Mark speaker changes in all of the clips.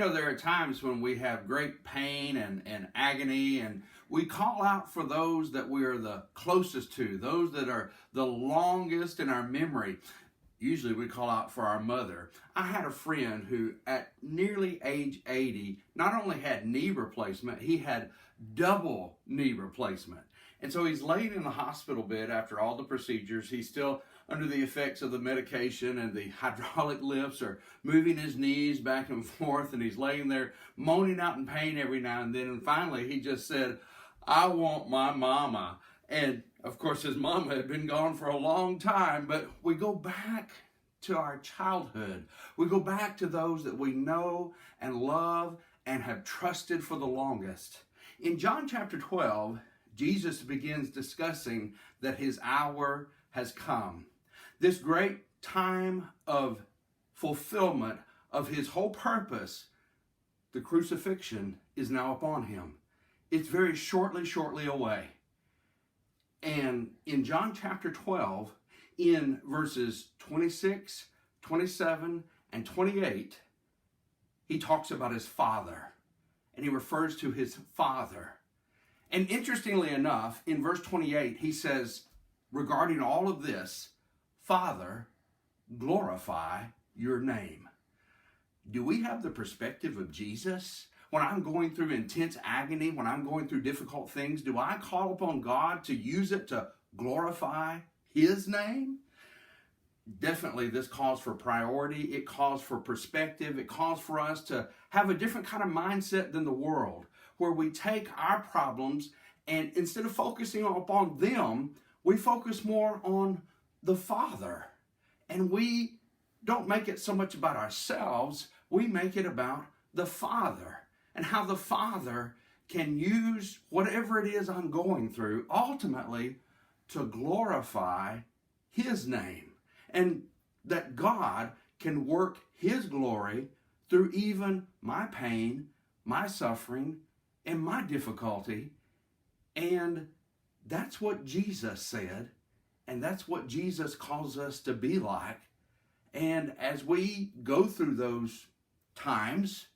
Speaker 1: There are times when we have great pain and agony, and we call out for those that we are the closest to, those that are the longest in our memory. Usually we call out for our mother. I had a friend who, at nearly age 80, not only had knee replacement, he had double knee replacement. And so he's laying in the hospital bed after all the procedures. He's still under the effects of the medication, and the hydraulic lifts are moving his knees back and forth, and he's laying there moaning out in pain every now and then. And finally he just said, "I want my mama." And of course his mama had been gone for a long time, but we go back to our childhood. We go back to those that we know and love and have trusted for the longest. In John chapter 12, Jesus begins discussing that his hour has come. This great time of fulfillment of his whole purpose, the crucifixion, is now upon him. It's very shortly away. And in John chapter 12, in verses 26, 27, and 28, he talks about his Father, and he refers to his Father. And interestingly enough, in verse 28, he says, regarding all of this, "Father, glorify your name." Do we have the perspective of Jesus? When I'm going through intense agony, when I'm going through difficult things, do I call upon God to use it to glorify his name? Definitely this calls for priority. It calls for perspective. It calls for us to have a different kind of mindset than the world, where we take our problems and instead of focusing upon them, we focus more on the Father. And we don't make it so much about ourselves, we make it about the Father and how the Father can use whatever it is I'm going through ultimately to glorify his name. And that God can work his glory through even my pain, my suffering, and my difficulty. And that's what Jesus said, and that's what Jesus calls us to be like. And as we go through those times,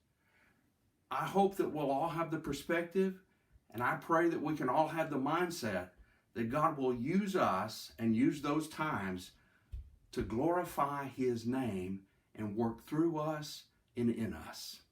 Speaker 1: I hope that we'll all have the perspective, and I pray that we can all have the mindset that God will use us and use those times to glorify his name and work through us and in us.